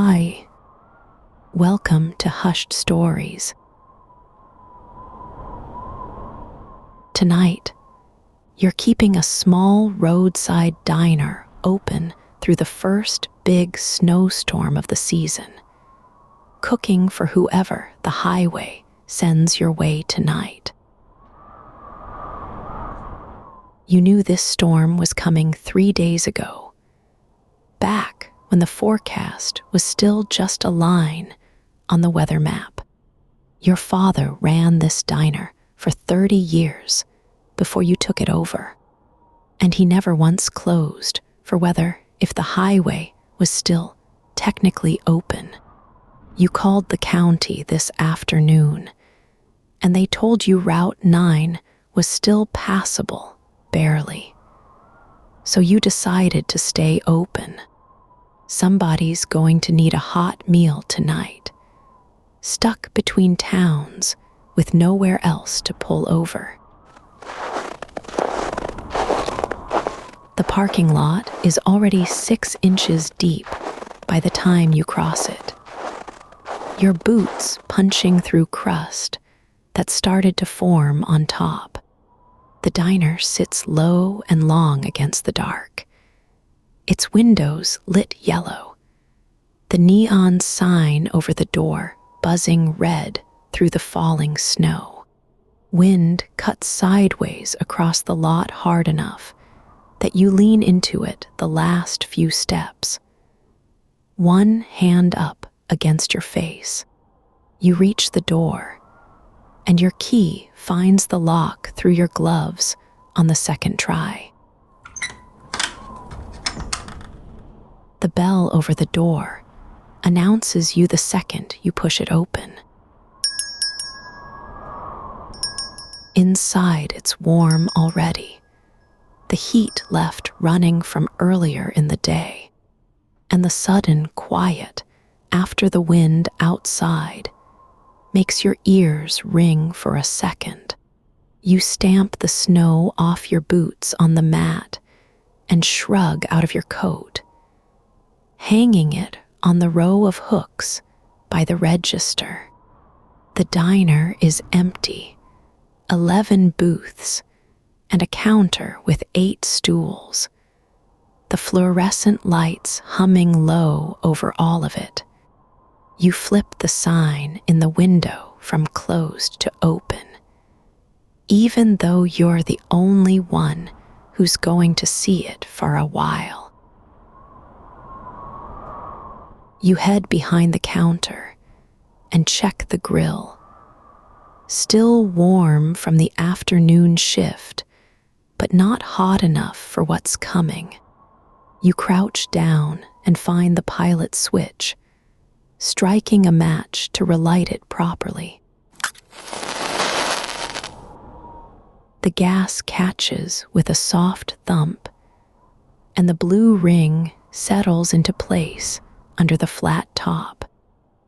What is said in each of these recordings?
Hi, welcome to Hushed Stories. Tonight, you're keeping a small roadside diner open through the first big snowstorm of the season, cooking for whoever the highway sends your way tonight. You knew this storm was coming 3 days ago, back when the forecast was still just a line on the weather map. Your father ran this diner for 30 years before you took it over, and he never once closed for whether if the highway was still technically open. You called the county this afternoon, and they told you Route 9 was still passable, barely. So you decided to stay open. Somebody's going to need a hot meal tonight, stuck between towns with nowhere else to pull over. The parking lot is already 6 inches deep by the time you cross it. Your boots punching through crust that started to form on top. The diner sits low and long against the dark, its windows lit yellow, the neon sign over the door buzzing red through the falling snow. Wind cuts sideways across the lot hard enough that you lean into it the last few steps. One hand up against your face. You reach the door, and your key finds the lock through your gloves on the second try. The bell over the door announces you the second you push it open. Inside, it's warm already, the heat left running from earlier in the day, and the sudden quiet after the wind outside makes your ears ring for a second. You stamp the snow off your boots on the mat and shrug out of your coat, hanging it on the row of hooks by the register. The diner is empty, 11 booths, and a counter with 8 stools, the fluorescent lights humming low over all of it. You flip the sign in the window from closed to open, even though you're the only one who's going to see it for a while. You head behind the counter and check the grill. Still warm from the afternoon shift, but not hot enough for what's coming. You crouch down and find the pilot switch, striking a match to relight it properly. The gas catches with a soft thump, and the blue ring settles into place under the flat top.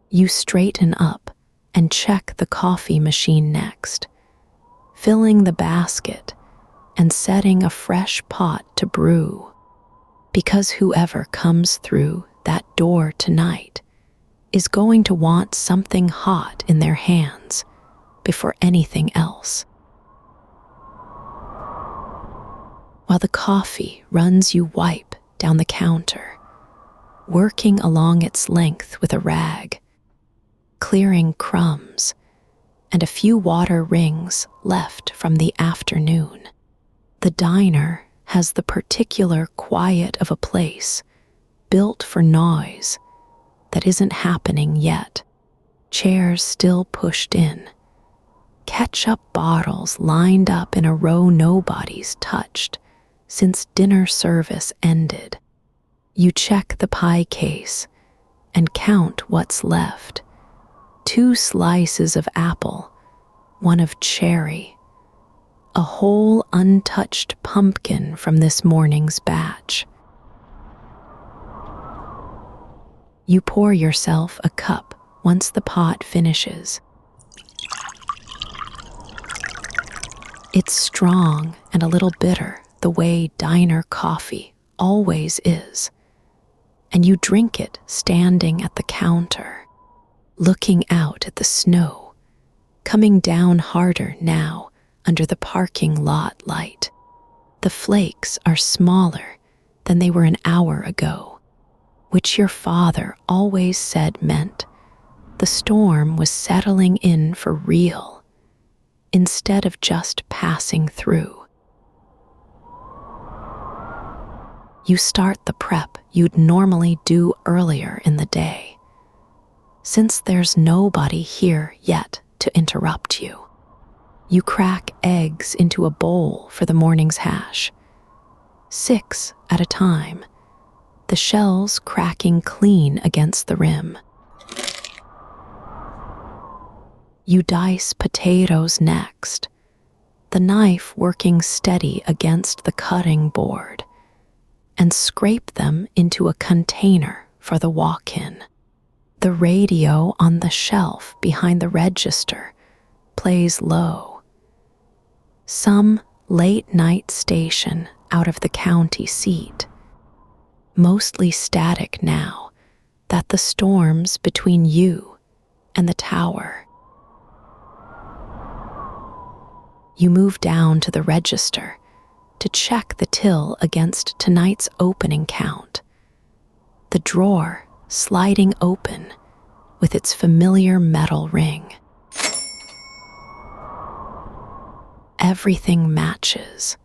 You straighten up and check the coffee machine next, filling the basket and setting a fresh pot to brew, because whoever comes through that door tonight is going to want something hot in their hands before anything else. While the coffee runs, you wipe down the counter, working along its length with a rag, clearing crumbs and a few water rings left from the afternoon. The diner has the particular quiet of a place built for noise that isn't happening yet. Chairs still pushed in, ketchup bottles lined up in a row nobody's touched since dinner service ended. You check the pie case and count what's left. 2 slices of apple, 1 of cherry, a whole untouched pumpkin from this morning's batch. You pour yourself a cup once the pot finishes. It's strong and a little bitter, the way diner coffee always is. and you drink it standing at the counter, looking out at the snow, coming down harder now under the parking lot light. The flakes are smaller than they were an hour ago, which your father always said meant the storm was settling in for real, instead of just passing through. You start the prep you'd normally do earlier in the day, since there's nobody here yet to interrupt you. You crack eggs into a bowl for the morning's hash, 6 at a time, the shells cracking clean against the rim. You dice potatoes next, the knife working steady against the cutting board, and scrape them into a container for the walk-in. The radio on the shelf behind the register plays low. Some late-night station out of the county seat, mostly static now that the storm's between you and the tower. You move down to the register to check the till against tonight's opening count. The drawer sliding open with its familiar metal ring. Everything matches.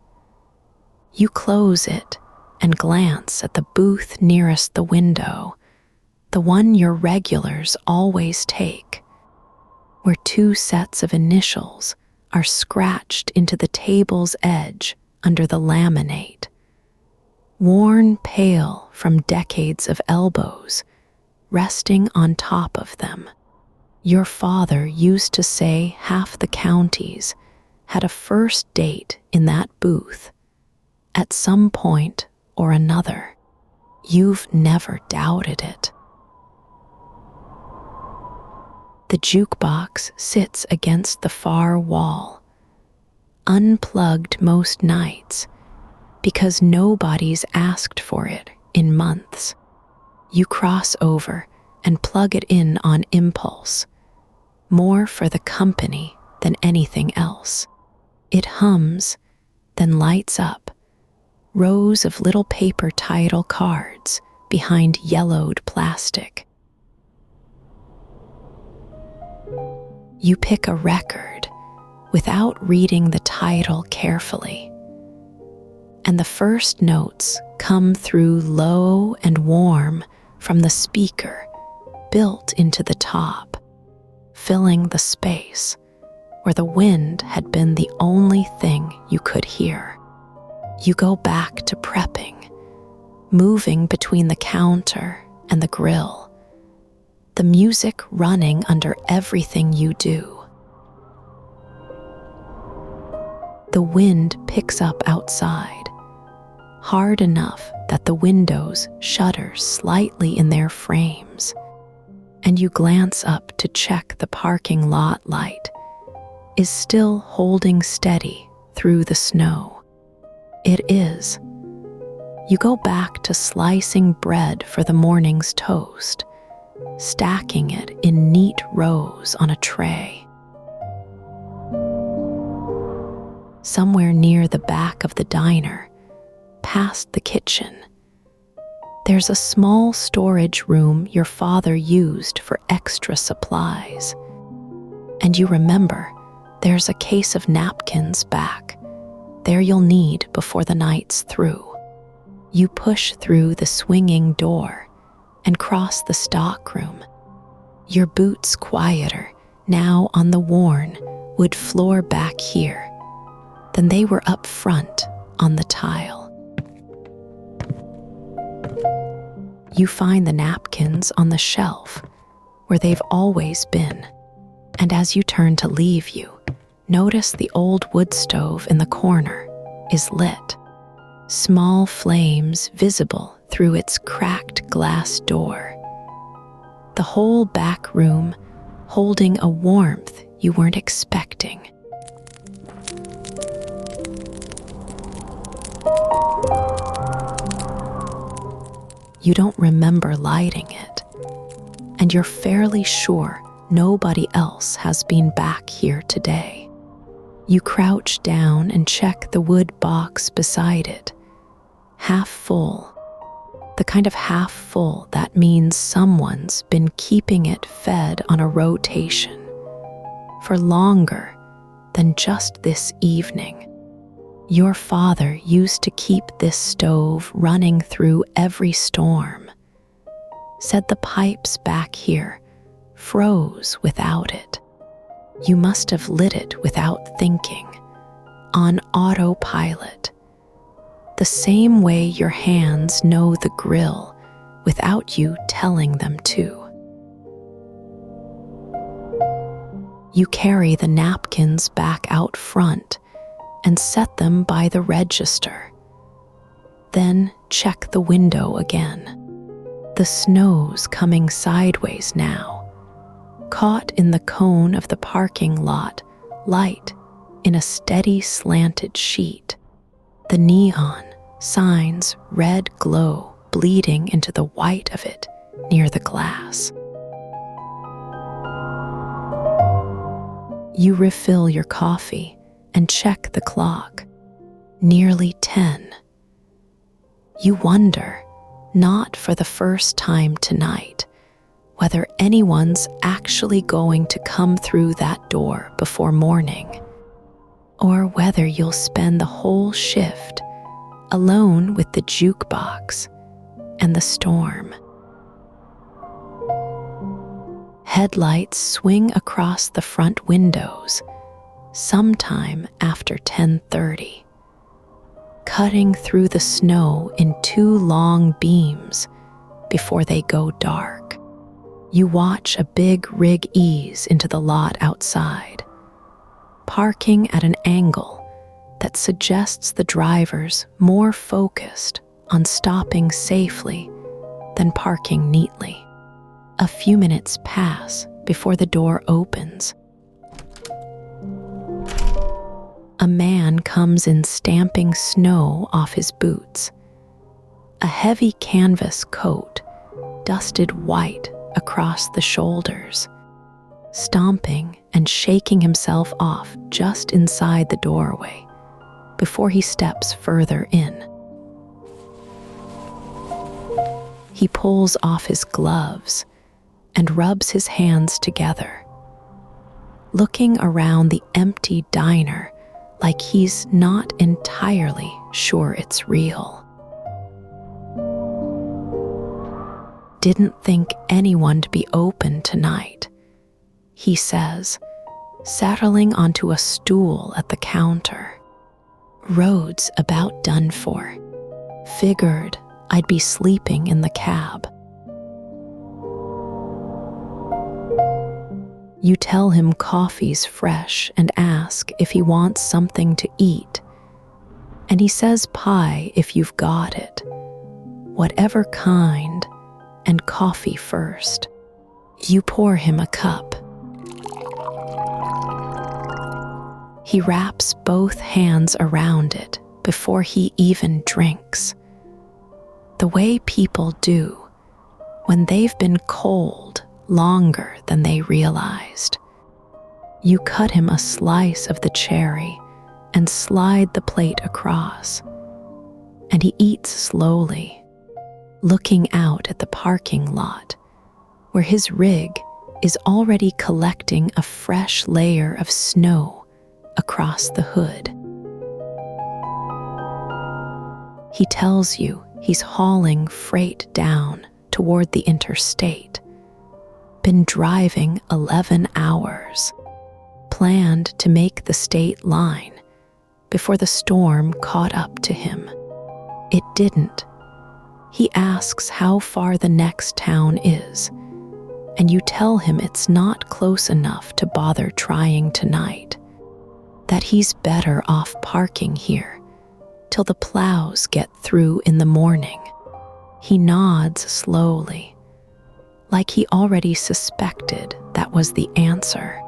You close it and glance at the booth nearest the window, the one your regulars always take, where 2 sets of initials are scratched into the table's edge under the laminate, worn pale from decades of elbows resting on top of them. Your father used to say half the counties had a first date in that booth at some point or another. You've never doubted it. The jukebox sits against the far wall, unplugged most nights because nobody's asked for it in months. You cross over and plug it in on impulse, more for the company than anything else. It hums, then lights up, rows of little paper title cards behind yellowed plastic. You pick a record without reading the title carefully, and the first notes come through low and warm from the speaker built into the top, filling the space where the wind had been the only thing you could hear. You go back to prepping, moving between the counter and the grill, the music running under everything you do. The wind picks up outside, hard enough that the windows shudder slightly in their frames, and you glance up to check the parking lot light is still holding steady through the snow. It is. You go back to slicing bread for the morning's toast, stacking it in neat rows on a tray. Somewhere near the back of the diner, past the kitchen, there's a small storage room your father used for extra supplies. And you remember there's a case of napkins back there you'll need before the night's through. You push through the swinging door and cross the stockroom, your boots quieter now on the worn wood floor back here than they were up front on the tile. You find the napkins on the shelf where they've always been, and as you turn to leave, you notice the old wood stove in the corner is lit, small flames visible through its cracked glass door. The whole back room holding a warmth you weren't expecting. You don't remember lighting it, and you're fairly sure nobody else has been back here today. You crouch down and check the wood box beside it, half full. The kind of half full that means someone's been keeping it fed on a rotation for longer than just this evening. Your father used to keep this stove running through every storm. Said the pipes back here froze without it. You must have lit it without thinking, on autopilot, the same way your hands know the grill without you telling them to. You carry the napkins back out front and set them by the register. Then check the window again. The snow's coming sideways now, caught in the cone of the parking lot, light in a steady slanted sheet. The neon signs red glow bleeding into the white of it near the glass. You refill your coffee and check the clock. Nearly 10. You wonder, not for the first time tonight, whether anyone's actually going to come through that door before morning, or whether you'll spend the whole shift alone with the jukebox and the storm. Headlights swing across the front windows sometime after 10:30, cutting through the snow in 2 long beams before they go dark. You watch a big rig ease into the lot outside, parking at an angle that suggests the driver's more focused on stopping safely than parking neatly. A few minutes pass before the door opens. A man comes in stamping snow off his boots. A heavy canvas coat, dusted white across the shoulders, stomping and shaking himself off just inside the doorway before he steps further in. He pulls off his gloves and rubs his hands together, looking around the empty diner like he's not entirely sure it's real. Didn't think anyone to be open tonight, he says, settling onto a stool at the counter. Road's about done for. Figured I'd be sleeping in the cab. You tell him coffee's fresh and ask if he wants something to eat, and he says pie if you've got it, whatever kind, and coffee first. You pour him a cup. He wraps both hands around it before he even drinks, the way people do when they've been cold longer than they realized. You cut him a slice of the cherry and slide the plate across, and he eats slowly, looking out at the parking lot where his rig is already collecting a fresh layer of snow across the hood. He tells you he's hauling freight down toward the interstate. Been driving 11 hours. Planned to make the state line before the storm caught up to him. It didn't. He asks how far the next town is, and you tell him it's not close enough to bother trying tonight, that he's better off parking here till the plows get through in the morning. He nods slowly, like he already suspected that was the answer.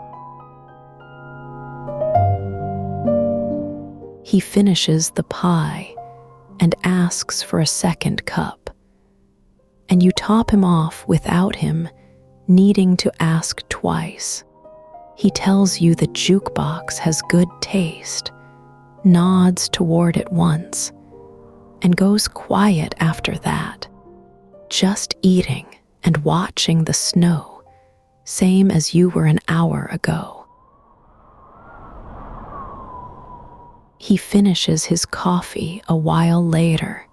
He finishes the pie and asks for a second cup. and you top him off without him needing to ask twice. He tells you the jukebox has good taste, nods toward it once, and goes quiet after that, just eating and watching the snow, same as you were an hour ago. He finishes his coffee a while later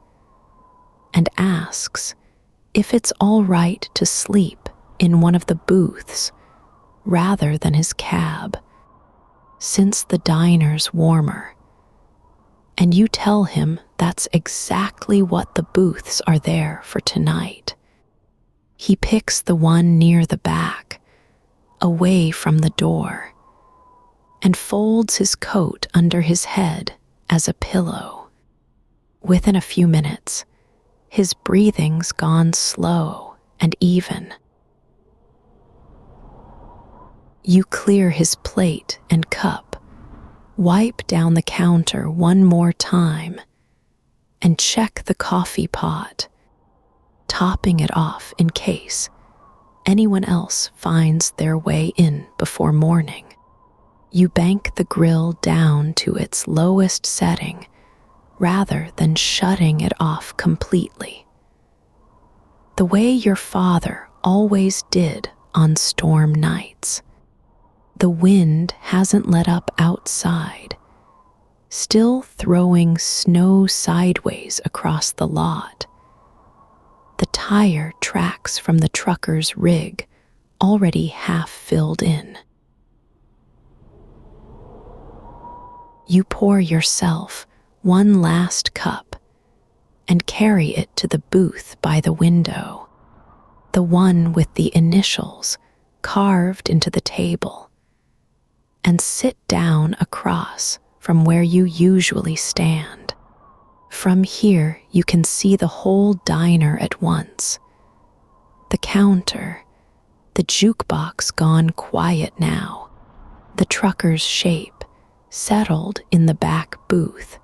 and asks if it's all right to sleep in one of the booths rather than his cab, since the diner's warmer. And you tell him that's exactly what the booths are there for tonight. He picks the one near the back, away from the door, and folds his coat under his head as a pillow. Within a few minutes, his breathing's gone slow and even. You clear his plate and cup, wipe down the counter one more time, and check the coffee pot, topping it off in case anyone else finds their way in before morning. You bank the grill down to its lowest setting rather than shutting it off completely, the way your father always did on storm nights. The wind hasn't let up outside, still throwing snow sideways across the lot. The tire tracks from the trucker's rig already half filled in. You pour yourself one last cup and carry it to the booth by the window, the one with the initials carved into the table, and sit down across from where you usually stand. From here, you can see the whole diner at once. The counter, the jukebox gone quiet now, the trucker's shape settled in the back booth,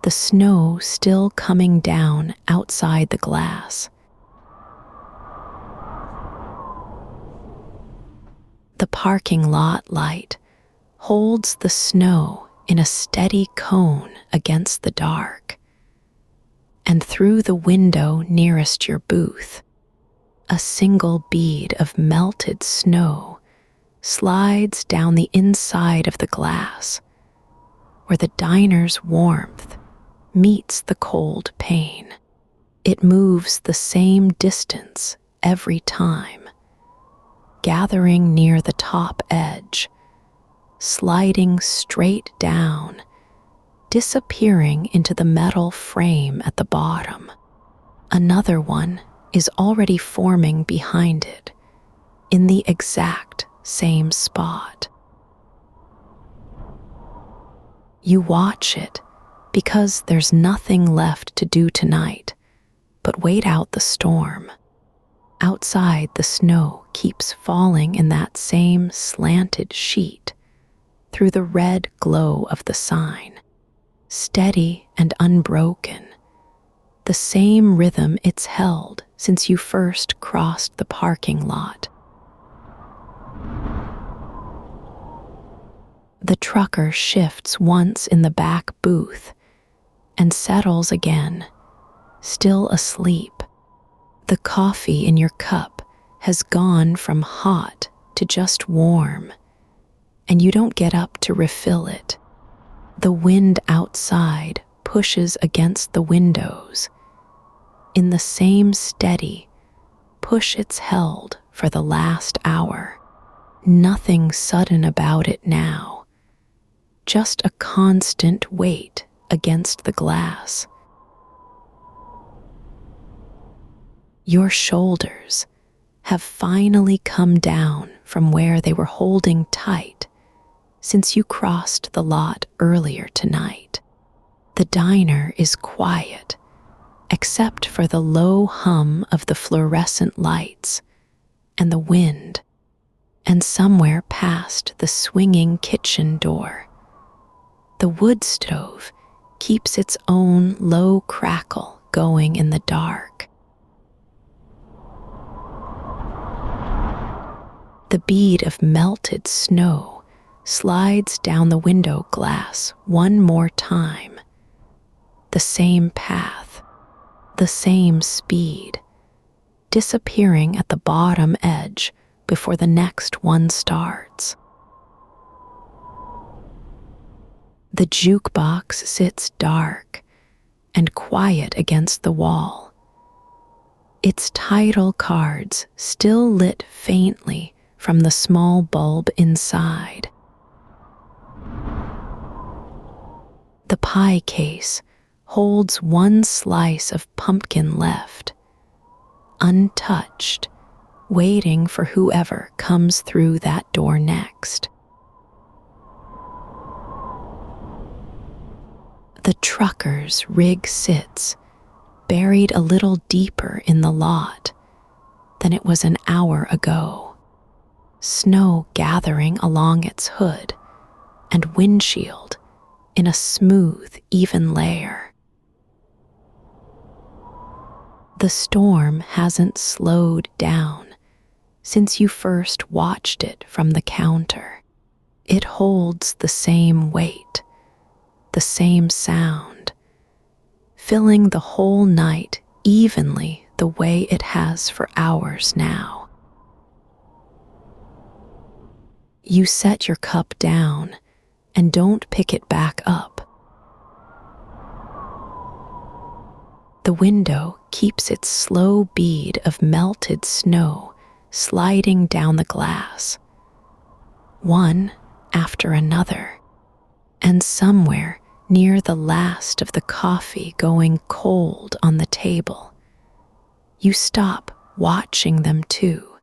the snow still coming down outside the glass. The parking lot light holds the snow in a steady cone against the dark, and through the window nearest your booth, a single bead of melted snow slides down the inside of the glass, where the diner's warmth meets the cold pane. It moves the same distance every time, gathering near the top edge, sliding straight down, disappearing into the metal frame at the bottom. Another one is already forming behind it, in the exact same spot. You watch it because there's nothing left to do tonight but wait out the storm. Outside, the snow keeps falling in that same slanted sheet through the red glow of the sign, steady and unbroken, the same rhythm it's held since you first crossed the parking lot. The trucker shifts once in the back booth and settles again, still asleep. The coffee in your cup has gone from hot to just warm, and you don't get up to refill it. The wind outside pushes against the windows in the same steady push it's held for the last hour. Nothing sudden about it now, just a constant weight against the glass. Your shoulders have finally come down from where they were holding tight since you crossed the lot earlier tonight. The diner is quiet, except for the low hum of the fluorescent lights and the wind, and somewhere past the swinging kitchen door, the wood stove keeps its own low crackle going in the dark. The bead of melted snow slides down the window glass one more time. The same path, the same speed, disappearing at the bottom edge before the next one starts. The jukebox sits dark and quiet against the wall, its title cards still lit faintly from the small bulb inside. The pie case holds one slice of pumpkin left, untouched, waiting for whoever comes through that door next. The trucker's rig sits, buried a little deeper in the lot than it was an hour ago, snow gathering along its hood and windshield in a smooth, even layer. The storm hasn't slowed down since you first watched it from the counter. It holds the same weight, the same sound, filling the whole night evenly the way it has for hours now. You set your cup down and don't pick it back up. The window keeps its slow bead of melted snow sliding down the glass, one after another, and somewhere near the last of the coffee going cold on the table, you stop watching them too.